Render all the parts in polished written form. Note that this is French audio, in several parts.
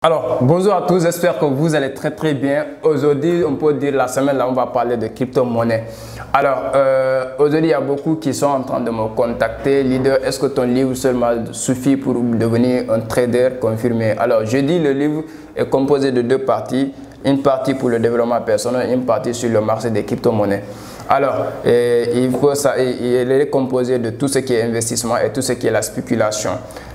Alors, bonjour à tous, j'espère que vous allez très bien. Aujourd'hui, on peut dire la semaine là, on va parler de crypto-monnaie. Alors, aujourd'hui, il y a beaucoup qui sont en train de me contacter. Leader, est-ce que ton livre seulement suffit pour devenir un trader confirmé? Alors, je dis le livre est composé de deux parties. Une partie pour le développement personnel et une partie sur le marché des crypto-monnaies. Alors, il est composé de tout ce qui est investissement et tout ce qui est la spéculation.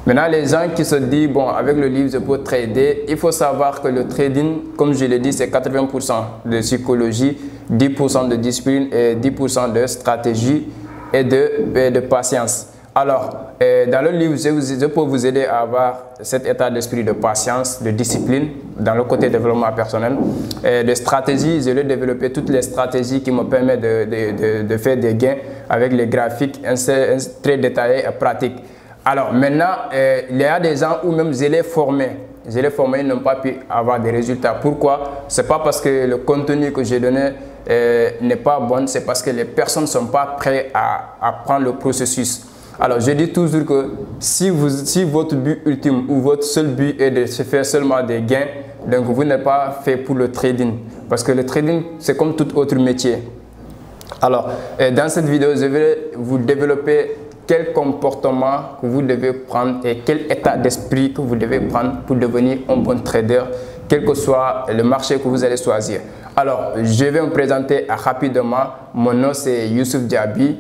Maintenant, les gens qui se disent, bon, avec le livre, je peux trader, il faut savoir que le trading, comme je l'ai dit, c'est 80% de psychologie, 10% de discipline et 10% de stratégie et de patience. Alors, dans le livre, je peux vous aider à avoir cet état d'esprit de patience, de discipline dans le côté développement personnel. Et de stratégie, je vais développer toutes les stratégies qui me permettent de faire des gains avec les graphiques très détaillés et pratiques. Alors maintenant, il y a des gens où même je les formés. Ils n'ont pas pu avoir des résultats. Pourquoi? Ce n'est pas parce que le contenu que j'ai donné n'est pas bon, c'est parce que les personnes ne sont pas prêtes à prendre le processus. Alors, je dis toujours que si votre but ultime ou votre seul but est de se faire seulement des gains, donc vous n'êtes pas fait pour le trading. Parce que le trading, c'est comme tout autre métier. Alors, dans cette vidéo, je vais vous développer quel comportement que vous devez prendre et quel état d'esprit que vous devez prendre pour devenir un bon trader, quel que soit le marché que vous allez choisir. Alors, je vais me présenter rapidement. Mon nom, c'est Youssouf Diaby.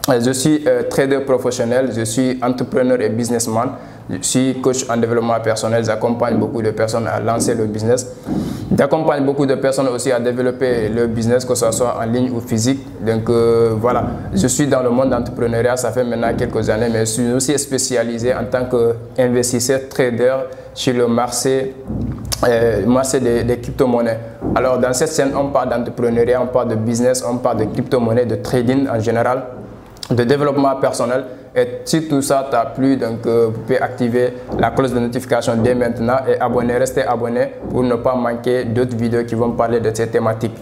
Je suis trader professionnel, je suis entrepreneur et businessman, je suis coach en développement personnel, j'accompagne beaucoup de personnes à lancer le business. J'accompagne beaucoup de personnes aussi à développer le business, que ce soit en ligne ou physique. Donc voilà, je suis dans le monde d'entrepreneuriat, ça fait maintenant quelques années, mais je suis aussi spécialisé en tant qu'investisseur, trader sur le marché des crypto-monnaies. Alors dans cette scène, on parle d'entrepreneuriat, on parle de business, on parle de crypto-monnaies, de trading en général, de développement personnel. Et si tout ça t'a plu, donc vous pouvez activer la cloche de notification dès maintenant et restez abonné pour ne pas manquer d'autres vidéos qui vont parler de ces thématiques.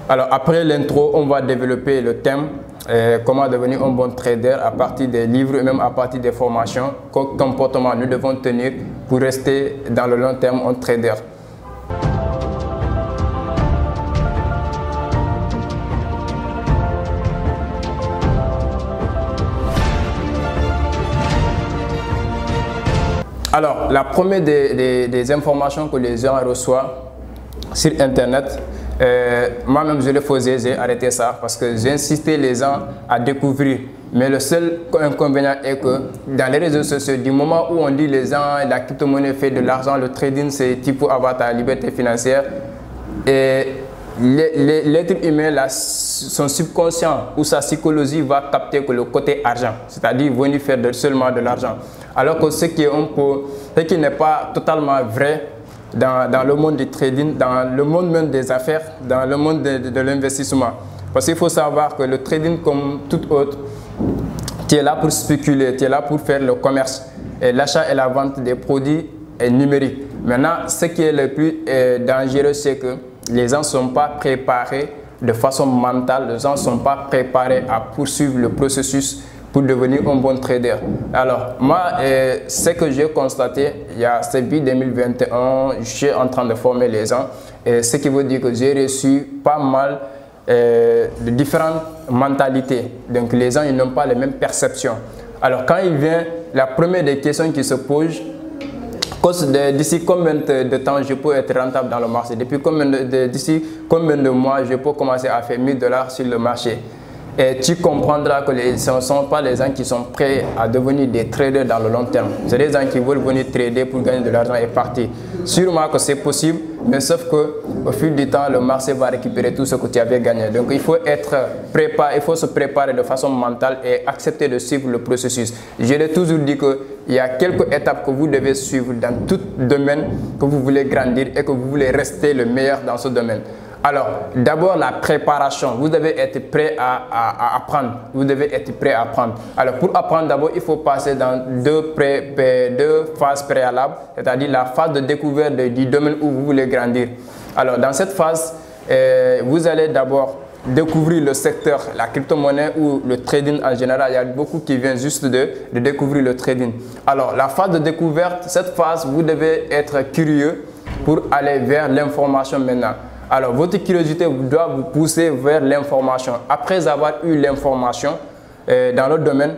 Alors après l'intro, on va développer le thème comment devenir un bon trader à partir des livres et même à partir des formations, quel comportement nous devons tenir pour rester dans le long terme un trader. Alors, la première des informations que les gens reçoivent sur Internet, moi-même je le faisais, j'ai arrêté ça parce que j'ai incité les gens à découvrir. Mais le seul inconvénient est que dans les réseaux sociaux, du moment où on dit les gens, la crypto-monnaie fait de l'argent, le trading c'est type pour avoir ta liberté financière, et l'être humain, son subconscient ou sa psychologie va capter que le côté argent, c'est-à-dire venir faire seulement de l'argent. Alors que ce qui n'est pas totalement vrai dans le monde du trading, dans le monde même des affaires, dans le monde de l'investissement. Parce qu'il faut savoir que le trading, comme tout autre, tu es là pour spéculer, tu es là pour faire le commerce. Et l'achat et la vente des produits est numérique. Maintenant, ce qui est le plus dangereux, c'est que les gens ne sont pas préparés de façon mentale, les gens ne sont pas préparés à poursuivre le processus pour devenir un bon trader. Alors, moi, ce que j'ai constaté, il y a ce début 2021, je suis en train de former les gens, et ce qui veut dire que j'ai reçu pas mal de différentes mentalités. Donc, les gens ils n'ont pas les mêmes perceptions. Alors, quand il vient, la première des questions qui se posent, d'ici combien de temps je peux être rentable dans le marché? D'ici combien de mois je peux commencer à faire 1000 $ sur le marché? Et tu comprendras que ce ne sont pas les gens qui sont prêts à devenir des traders dans le long terme. C'est des gens qui veulent venir trader pour gagner de l'argent et partir. Sûrement que c'est possible, mais sauf qu'au fil du temps, le marché va récupérer tout ce que tu avais gagné. Donc il faut être préparé, il faut se préparer de façon mentale et accepter de suivre le processus. Je l'ai toujours dit qu'il y a quelques étapes que vous devez suivre dans tout domaine que vous voulez grandir et que vous voulez rester le meilleur dans ce domaine. Alors, d'abord la préparation, vous devez être prêt à apprendre, vous devez être prêt à apprendre. Alors, pour apprendre d'abord, il faut passer dans deux phases préalables, c'est-à-dire la phase de découverte du domaine où vous voulez grandir. Alors, dans cette phase, vous allez d'abord découvrir le secteur, la crypto-monnaie ou le trading en général. Il y a beaucoup qui viennent juste de découvrir le trading. Alors, la phase de découverte, cette phase, vous devez être curieux pour aller vers l'information maintenant. Alors, votre curiosité doit vous pousser vers l'information. Après avoir eu l'information dans le domaine,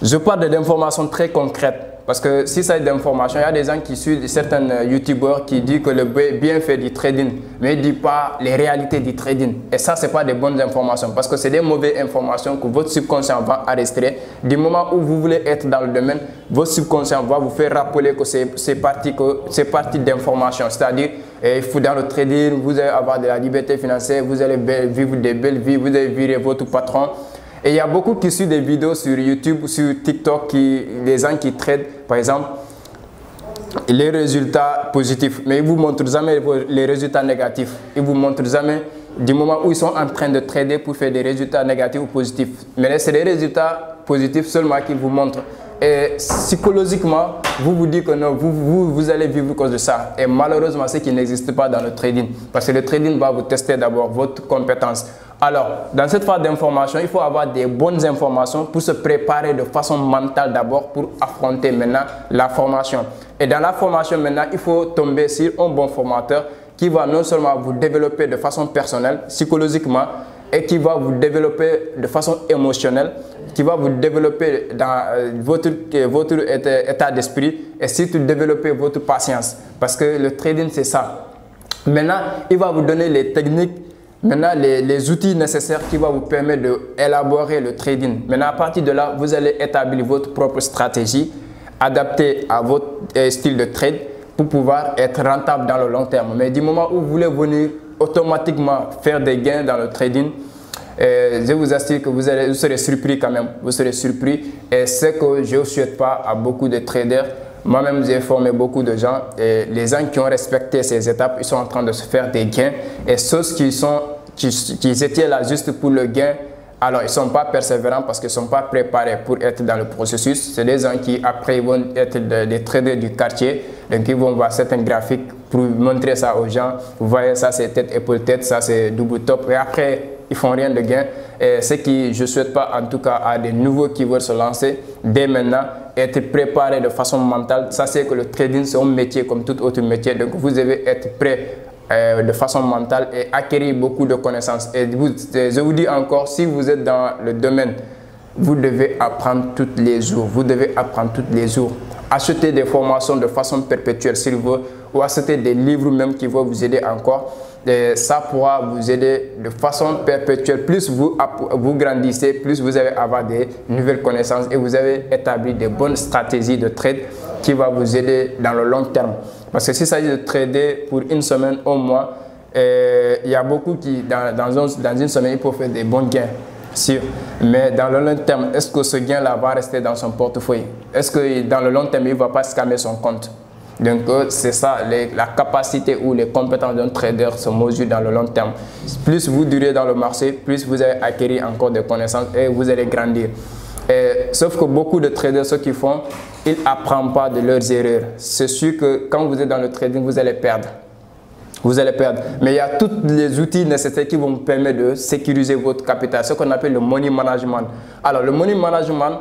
je parle d'informations très concrètes. Parce que si ça est d'information, il y a des gens qui suivent certains youtubeurs qui disent que le bienfait du trading, mais ils ne disent pas les réalités du trading. Et ça, ce n'est pas des bonnes informations parce que c'est des mauvaises informations que votre subconscient va arrêter. Du moment où vous voulez être dans le domaine, votre subconscient va vous faire rappeler que c'est parti d'information. C'est-à-dire, il faut dans le trading, vous allez avoir de la liberté financière, vous allez vivre des belles vies, vous allez virer votre patron. Et il y a beaucoup qui suivent des vidéos sur YouTube ou sur TikTok, des gens qui tradent, par exemple, les résultats positifs. Mais ils ne vous montrent jamais les résultats négatifs. Ils ne vous montrent jamais du moment où ils sont en train de trader pour faire des résultats négatifs ou positifs. Mais c'est les résultats positifs seulement qu'ils vous montrent. Et psychologiquement, vous vous dites que non, vous allez vivre à cause de ça. Et malheureusement, c'est qui n'existe pas dans le trading. Parce que le trading va vous tester d'abord votre compétence. Alors, dans cette phase d'information, il faut avoir des bonnes informations pour se préparer de façon mentale d'abord pour affronter maintenant la formation. Et dans la formation maintenant, il faut tomber sur un bon formateur qui va non seulement vous développer de façon personnelle, psychologiquement, et qui va vous développer de façon émotionnelle, qui va vous développer dans votre état d'esprit et surtout développer votre patience. Parce que le trading, c'est ça. Maintenant, il va vous donner les techniques, maintenant les outils nécessaires qui vont vous permettre d'élaborer le trading. Maintenant, à partir de là, vous allez établir votre propre stratégie adaptée à votre style de trade pour pouvoir être rentable dans le long terme. Mais du moment où vous voulez venir automatiquement faire des gains dans le trading, je vous assure que vous serez surpris quand même. Vous serez surpris et c'est que je ne souhaite pas à beaucoup de traders. Moi-même, j'ai formé beaucoup de gens et les gens qui ont respecté ces étapes, ils sont en train de se faire des gains. Et ceux qui étaient là juste pour le gain, alors ils ne sont pas persévérants parce qu'ils ne sont pas préparés pour être dans le processus. C'est des gens qui après ils vont être des traders du quartier. Donc ils vont voir certains graphiques pour montrer ça aux gens. Vous voyez, ça c'est tête, épaule, tête, ça c'est double top. Et après, ils font rien de gain. Et ce qui je ne souhaite pas en tout cas à des nouveaux qui veulent se lancer dès maintenant, être préparés de façon mentale. Ça c'est que le trading c'est un métier comme tout autre métier. Donc vous devez être prêt de façon mentale et acquérir beaucoup de connaissances. Et je vous dis encore, si vous êtes dans le domaine, vous devez apprendre tous les jours. Vous devez apprendre tous les jours. Acheter des formations de façon perpétuelle s'il veut, ou acheter des livres même qui vont vous aider encore. Et ça pourra vous aider de façon perpétuelle. Plus vous grandissez, plus vous allez avoir des nouvelles connaissances et vous avez établi des bonnes stratégies de trade qui vont vous aider dans le long terme. Parce que s'il s'agit de trader pour une semaine, un mois, il y a beaucoup qui, dans une semaine, ils peuvent faire des bons gains. Sûr. Mais dans le long terme, est-ce que ce gain-là va rester dans son portefeuille? Est-ce que dans le long terme, il ne va pas scammer son compte? Donc, c'est ça, la capacité ou les compétences d'un trader se mesurent dans le long terme. Plus vous durez dans le marché, plus vous allez acquérir encore des connaissances et vous allez grandir. Sauf que beaucoup de traders, ce qu'ils font, ils n'apprennent pas de leurs erreurs. C'est sûr que quand vous êtes dans le trading, vous allez perdre. Vous allez perdre. Mais il y a tous les outils nécessaires qui vont vous permettre de sécuriser votre capital, ce qu'on appelle le money management. Alors, le money management,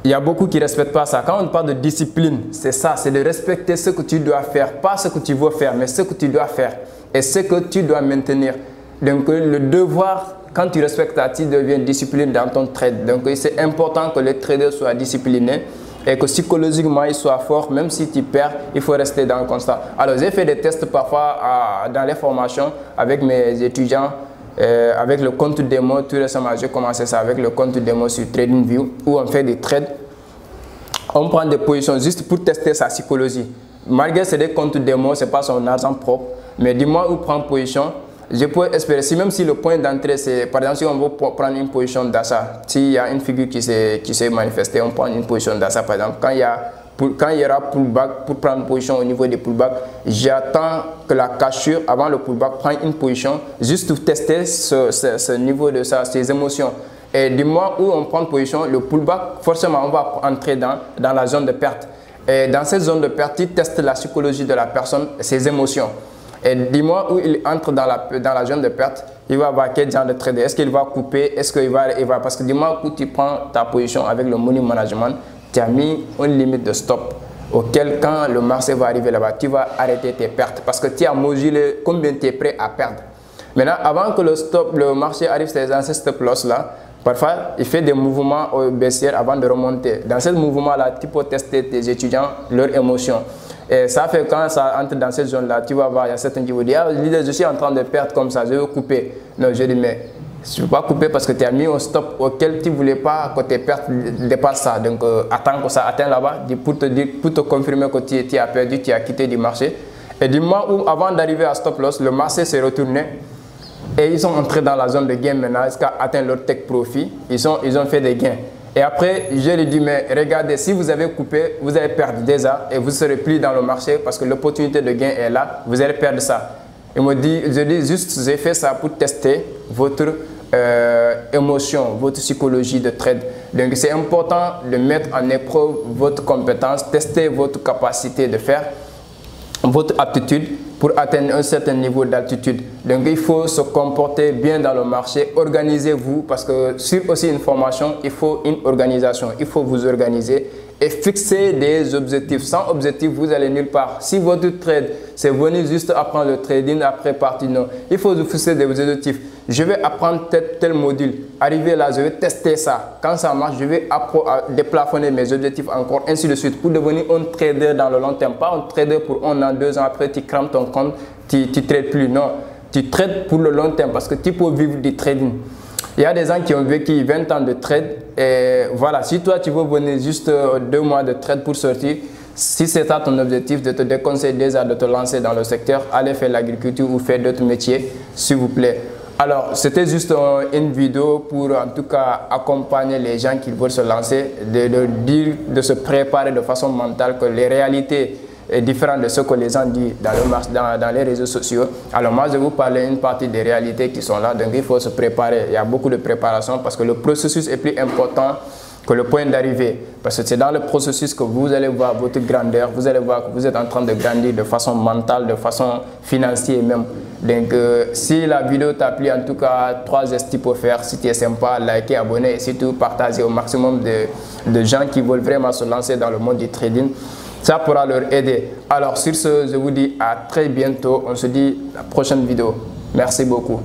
il y a beaucoup qui ne respectent pas ça. Quand on parle de discipline, c'est ça, c'est de respecter ce que tu dois faire. Pas ce que tu veux faire, mais ce que tu dois faire et ce que tu dois maintenir. Donc, le devoir, quand tu respectes ça, tu deviens discipliné dans ton trade. Donc, c'est important que les traders soient disciplinés et que psychologiquement, ils soient forts. Même si tu perds, il faut rester dans le constat. Alors, j'ai fait des tests parfois dans les formations avec mes étudiants. Avec le compte démo, tout récemment, j'ai commencé ça avec le compte démo sur TradingView où on fait des trades. On prend des positions juste pour tester sa psychologie. Malgré que c'est des comptes démo, ce n'est pas son argent propre. Mais du moment où on prend position, je peux espérer, même si le point d'entrée, c'est par exemple, si on veut prendre une position d'achat, s'il y a une figure qui s'est manifestée, on prend une position d'achat par exemple. Quand il y aura pullback, pour prendre position au niveau des pullbacks, j'attends que la cassure, avant le pullback, prenne une position juste pour tester ce niveau de ça, ses émotions. Et du moment où on prend position, le pullback, forcément, on va entrer dans la zone de perte. Et dans cette zone de perte, il teste la psychologie de la personne, ses émotions. Et dis-moi où il entre dans la zone de perte, il va avoir quel genre de trader. Est-ce qu'il va couper? Est-ce qu'il va, parce que dis-moi où tu prends ta position avec le money management, tu as mis une limite de stop auquel quand le marché va arriver là-bas, tu vas arrêter tes pertes parce que tu as mesuré combien tu es prêt à perdre. Maintenant, avant que le marché arrive dans ce stop loss là, parfois il fait des mouvements baissières avant de remonter. Dans ce mouvement-là, tu peux tester tes étudiants, leurs émotions. Et ça fait quand ça entre dans cette zone-là, tu vas voir, il y a certains qui vont dire, ah, je suis en train de perdre comme ça, je veux couper. Non, je dis, mais je ne peux pas couper parce que tu as mis un stop auquel tu ne voulais pas que tes pertes dépassent ça. Donc, attends que ça atteigne là-bas pour te confirmer que tu as perdu, tu as quitté du marché. Et du moment où, avant d'arriver à stop loss, le marché s'est retourné et ils sont entrés dans la zone de gain maintenant, jusqu'à atteindre leur take profit, ils ont fait des gains. Et après, je lui dis, mais regardez, si vous avez coupé, vous allez perdre déjà et vous serez pris dans le marché parce que l'opportunité de gain est là, vous allez perdre ça. Il me dit, je dis juste, j'ai fait ça pour tester votre émotion, votre psychologie de trade. Donc, c'est important de mettre en épreuve votre compétence, tester votre capacité de faire, votre aptitude pour atteindre un certain niveau d'altitude. Donc, il faut se comporter bien dans le marché, organisez-vous parce que sur aussi une formation, il faut une organisation, il faut vous organiser et fixer des objectifs. Sans objectif, vous allez nulle part. Si votre trade, c'est venir juste apprendre le trading après partir, non. Il faut vous fixer des objectifs. Je vais apprendre tel module. Arriver là, je vais tester ça. Quand ça marche, je vais déplafonner mes objectifs encore, ainsi de suite, pour devenir un trader dans le long terme. Pas un trader pour 1 an, 2 ans, après tu crames ton compte, tu ne trades plus. Non, tu trades pour le long terme parce que tu peux vivre du trading. Il y a des gens qui ont vécu 20 ans de trade et voilà, si toi tu veux venir juste 2 mois de trade pour sortir, si c'est ça ton objectif, de te déconseiller déjà de te lancer dans le secteur, allez faire l'agriculture ou faire d'autres métiers, s'il vous plaît. Alors, c'était juste une vidéo pour en tout cas accompagner les gens qui veulent se lancer, de se préparer de façon mentale que les réalités est différent de ce que les gens disent dans les réseaux sociaux. Alors moi, je vais vous parler une partie des réalités qui sont là. Donc il faut se préparer. Il y a beaucoup de préparation parce que le processus est plus important que le point d'arrivée. Parce que c'est dans le processus que vous allez voir votre grandeur. Vous allez voir que vous êtes en train de grandir de façon mentale, de façon financière même. Donc si la vidéo t'a plu, en tout cas, 3 gestes qu'il faut faire. Si tu es sympa, liker, abonner et surtout partager au maximum de gens qui veulent vraiment se lancer dans le monde du trading. Ça pourra leur aider. Alors sur ce, je vous dis à très bientôt. On se dit à la prochaine vidéo. Merci beaucoup.